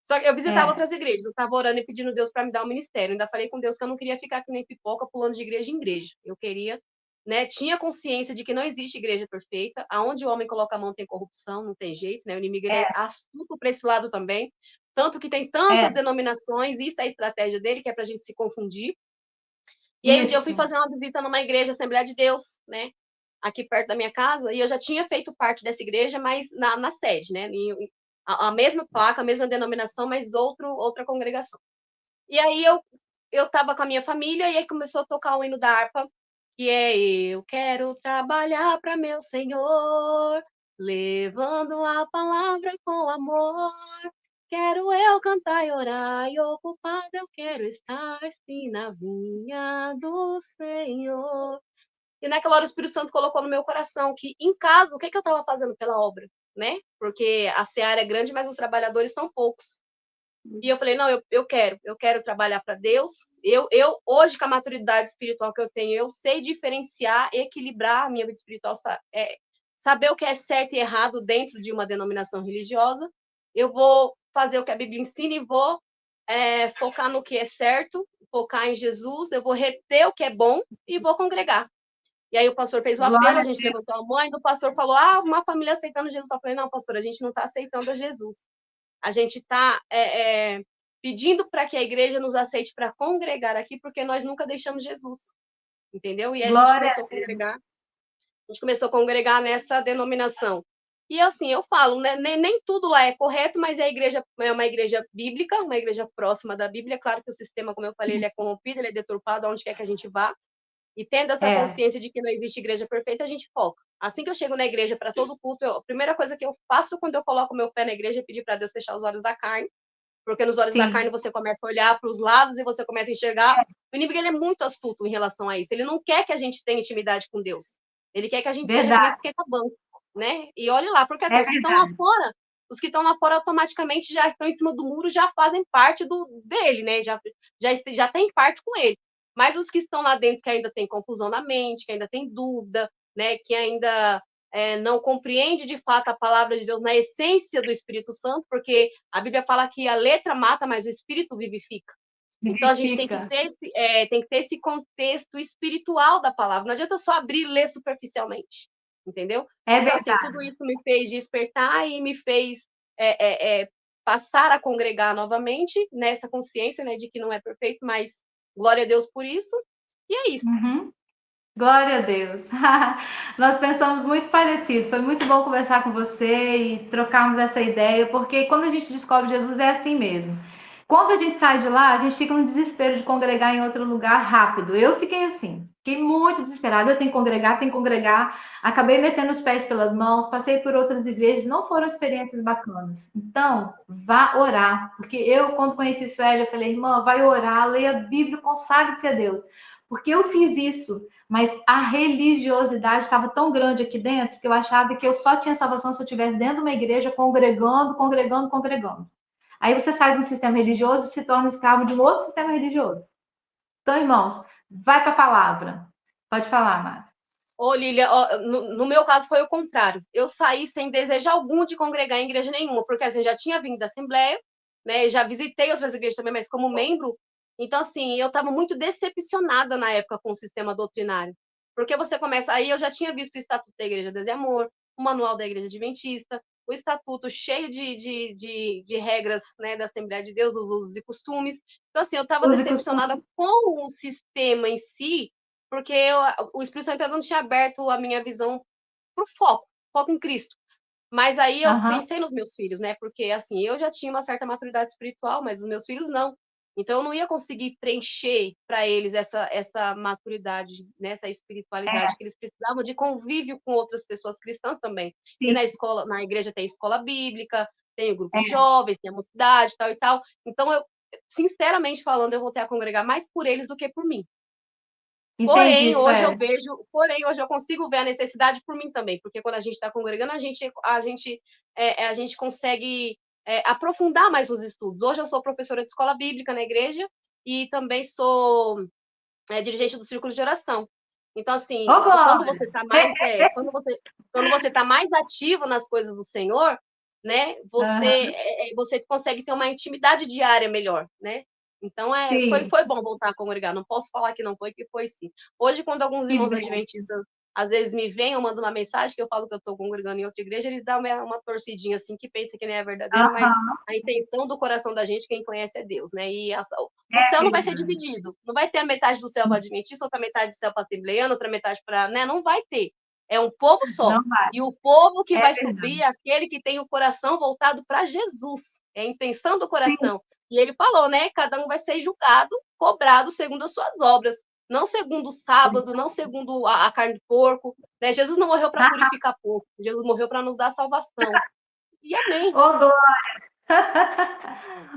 Só que eu visitava
é,
outras igrejas, eu estava orando e pedindo a Deus para me dar um ministério. Ainda falei com Deus que eu não queria ficar que nem pipoca pulando de igreja em igreja. Eu queria, né? Tinha consciência de que não existe igreja perfeita. Aonde o homem coloca a mão tem corrupção, não tem jeito, né? O inimigo ele é
é,
astuto para esse lado também. Tanto que tem tantas
é,
denominações, isso é a estratégia dele, que é para a gente se confundir. E aí um dia eu fui
isso.
fazer uma visita numa igreja, Assembleia de Deus, né? Aqui perto da minha casa, e eu já tinha feito parte dessa igreja, mas na sede, né? A mesma placa, a mesma denominação, mas outra congregação. E aí eu estava com a minha família, e aí começou a tocar o hino da harpa, que é Eu quero trabalhar para meu Senhor, levando a palavra com amor. Quero eu cantar e orar, e ocupado eu quero estar, sim, na vinha do Senhor. E naquela hora o Espírito Santo colocou no meu coração que, em casa, o que eu estava fazendo pela obra, né? Porque a seara é grande, mas os trabalhadores são poucos. E eu falei, não, eu quero trabalhar para Deus. Eu, hoje, com a maturidade espiritual que eu tenho, eu sei diferenciar, equilibrar a minha vida espiritual, saber o que é certo e errado dentro de uma denominação religiosa. Eu vou fazer o que a Bíblia ensina e vou focar no que é certo, focar em Jesus, eu vou reter o que é bom e vou congregar. E aí o pastor fez o apelo,
Glória
a gente levantou a mão, e o pastor falou, uma família aceitando Jesus. Eu falei, não, pastor, a gente não está aceitando a Jesus. A gente está pedindo para que a igreja nos aceite para congregar aqui, porque nós nunca deixamos Jesus, entendeu? E aí a gente
glória
começou a congregar, nessa denominação. E assim, eu falo, né, nem tudo lá é correto, mas a igreja é uma igreja bíblica, uma igreja próxima da Bíblia. Claro que o sistema, como eu falei, ele é corrompido, ele é deturpado, aonde quer que a gente vá. E tendo essa
é,
consciência de que não existe igreja perfeita, a gente foca. Assim que eu chego na igreja para todo culto, a primeira coisa que eu faço quando eu coloco meu pé na igreja é pedir para Deus fechar os olhos da carne, porque nos olhos da carne
sim,
você começa a olhar para os lados e você começa a enxergar. O inimigo ele é muito astuto em relação a isso. Ele não quer que a gente tenha intimidade com Deus. Ele quer que a gente seja que nem
verdade,
esquenta-banco, né? E olhe lá, porque assim,
é verdade,
os que estão lá fora automaticamente já estão em cima do muro, já fazem parte dele, né? Já tem parte com ele. Mas os que estão lá dentro que ainda tem confusão na mente, que ainda tem dúvida, né? Que ainda não compreende de fato a palavra de Deus na essência do Espírito Santo, porque a Bíblia fala que a letra mata, mas o Espírito vivifica. Então, a gente tem que
Vivifica.
ter esse contexto espiritual da palavra. Não adianta só abrir e ler superficialmente, entendeu?
É
Então, assim,
verdade.
tudo isso me fez despertar e me fez passar a congregar novamente nessa consciência, né, de que não é perfeito, mas glória a Deus por isso. E é isso.
Uhum. Glória a Deus. Nós pensamos muito parecido. Foi muito bom conversar com você e trocarmos essa ideia, porque quando a gente descobre Jesus é assim mesmo. Quando a gente sai de lá, a gente fica no desespero de congregar em outro lugar rápido. Eu fiquei assim, fiquei muito desesperada. Eu tenho que congregar, tenho que congregar. Acabei metendo os pés pelas mãos, passei por outras igrejas, não foram experiências bacanas. Então, vá orar, porque eu, quando conheci Sueli, eu falei, irmã, vai orar, leia a Bíblia, consagre-se a Deus. Porque eu fiz isso, mas a religiosidade estava tão grande aqui dentro que eu achava que eu só tinha salvação se eu estivesse dentro de uma igreja congregando, congregando, congregando. Aí você sai de um sistema religioso e se torna escravo de um outro sistema religioso. Então, irmãos, vai para a palavra. Pode falar, Mara.
Ô, Lília, no meu caso foi o contrário. Eu saí sem desejo algum de congregar em igreja nenhuma, porque assim, eu já tinha vindo da Assembleia, né? Já visitei outras igrejas também, mas como membro. Então, assim, eu estava muito decepcionada na época com o sistema doutrinário. Porque você começa. Aí eu já tinha visto o Estatuto da Igreja Deus e Amor, o Manual da Igreja Adventista, o Estatuto cheio de regras, né, da Assembleia de Deus, dos usos e costumes. Então, assim, eu estava
Use costume.
decepcionada com o sistema em si, porque o Espírito Santo ainda não tinha aberto a minha visão para o foco em Cristo. Mas aí eu
Uhum.
pensei nos meus filhos, né? Porque assim, eu já tinha uma certa maturidade espiritual, mas os meus filhos não. Então eu não ia conseguir preencher para eles essa maturidade, né? Essa espiritualidade
É,
que eles precisavam de convívio com outras pessoas cristãs também. E
sim,
na igreja tem escola bíblica, tem o grupo de
é.
jovens, tem a mocidade, tal e tal. Então eu, sinceramente falando, eu voltei a congregar mais por eles do que por mim.
Entendi, Sueli.
Porém, hoje eu consigo ver a necessidade por mim também, porque quando a gente está congregando, a gente consegue aprofundar mais os estudos. Hoje eu sou professora de escola bíblica na igreja e também sou dirigente do círculo de oração. Então, assim,
Ô,
quando
Glória!
você está quando você tá mais ativo nas coisas do Senhor, né,
Uhum.
você consegue ter uma intimidade diária melhor, né? Então,
Sim,
foi bom voltar a congregar. Não posso falar que não foi, que foi sim. Hoje, quando alguns
que
irmãos
bem.
adventistas às vezes me vêm, eu mando uma mensagem que eu falo que eu estou congregando em outra igreja, eles dão uma torcidinha assim, que pensa que nem é verdadeiro, mas
Uhum.
a intenção do coração da gente, quem conhece é Deus, né? E o
É
céu não vai ser
verdade.
dividido. Não vai ter a metade do céu para adventista, outra metade do céu para assembleiano, outra metade para, né? Não vai ter. É um povo só.
Não vai.
E o povo que
É
vai
verdade.
subir é aquele que tem o coração voltado para Jesus. É a intenção do
Sim.
coração. E ele falou, né? Cada um vai ser julgado, cobrado segundo as suas obras. Não segundo o sábado, não segundo a carne de porco. Né? Jesus não morreu para purificar porco. Jesus morreu para nos dar salvação. E amém.
Ô, Glória!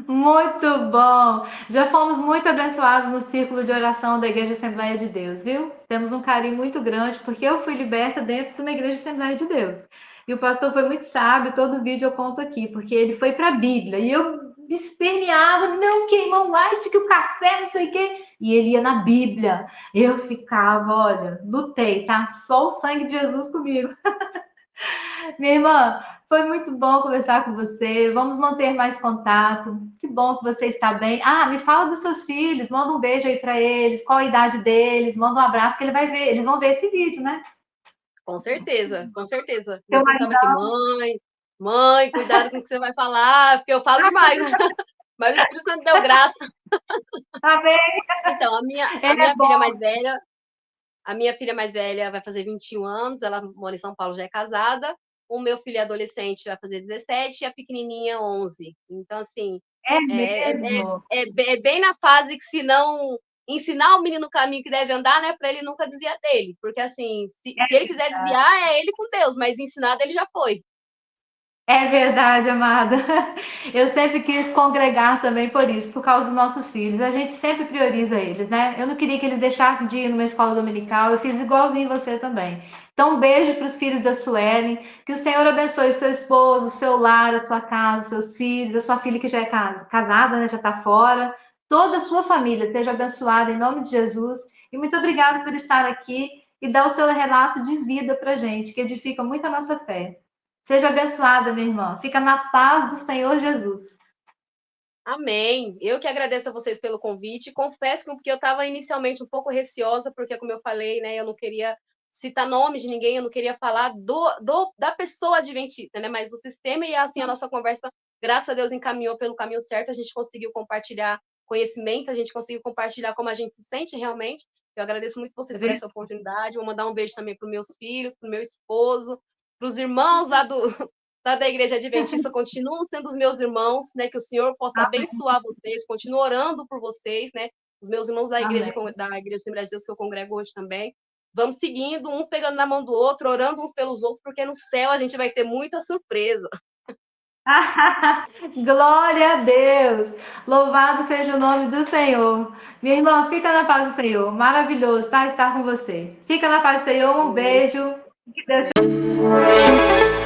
Muito bom! Já fomos muito abençoados no círculo de oração da Igreja Assembleia de Deus, viu? Temos um carinho muito grande, porque eu fui liberta dentro de uma Igreja Assembleia de Deus. E o pastor foi muito sábio, todo vídeo eu conto aqui, porque ele foi para a Bíblia. E eu me esperneava, não, queimou o light, que o café, não sei o quê. E ele ia na Bíblia. Eu ficava, olha, lutei, tá? Só o sangue de Jesus comigo. Minha irmã, foi muito bom conversar com você. Vamos manter mais contato. Que bom que você está bem. Ah, me fala dos seus filhos, manda um beijo aí para eles, qual a idade deles, manda um abraço que ele vai ver. Eles vão ver esse vídeo, né?
Com certeza, com certeza.
Seu
Meu filho estava aqui,
maridão,
mãe, cuidado com o que você vai falar, porque eu falo demais, mas o Espírito Santo deu graça.
tá bem?
Então, a
Ele é
minha filha
bom.
mais velha, a minha filha mais velha vai fazer 21 anos, ela mora em São Paulo, já é casada. O meu filho adolescente vai fazer 17 e a pequenininha 11. Então, assim,
É
é, é,
mesmo?
é bem na fase que se não ensinar o menino o caminho que deve andar, né, para ele nunca desviar dele. Porque, assim, se ele quiser desviar, é ele com Deus, mas ensinado ele já foi.
É verdade, amada. Eu sempre quis congregar também por isso, por causa dos nossos filhos. A gente sempre prioriza eles, né? Eu não queria que eles deixassem de ir numa escola dominical. Eu fiz igualzinho você também. Então, um beijo para os filhos da Suelen. Que o Senhor abençoe o seu esposo, o seu lar, a sua casa, seus filhos, a sua filha que já é casada, né? Já está fora. Toda a sua família seja abençoada em nome de Jesus. E muito obrigada por estar aqui e dar o seu relato de vida para gente, que edifica muito a nossa fé. Seja abençoada, minha irmã. Fica na paz do Senhor Jesus.
Amém. Eu que agradeço a vocês pelo convite. Confesso que eu estava inicialmente um pouco receosa, porque, como eu falei, né, eu não queria citar nome de ninguém, eu não queria falar da pessoa adventista, né, mas do sistema, e assim a nossa conversa, graças a Deus, encaminhou pelo caminho certo, a gente conseguiu compartilhar conhecimento, a gente conseguiu compartilhar como a gente se sente realmente. Eu agradeço muito vocês por essa oportunidade. Vou mandar um beijo também para os meus filhos, para o meu esposo, para os irmãos lá da Igreja Adventista, continuam sendo os meus irmãos, né? Que o Senhor possa abençoar vocês, continuo orando por vocês, né? Os meus irmãos da Igreja Assembleia de Deus que eu congrego hoje também. Vamos seguindo, um pegando na mão do outro, orando uns pelos outros, porque no céu a gente vai ter muita surpresa.
Glória a Deus! Louvado seja o nome do Senhor. Minha irmã, fica na paz do Senhor. Maravilhoso, tá? Estar com você. Fica na paz do Senhor. Um beijo. Que Deus te...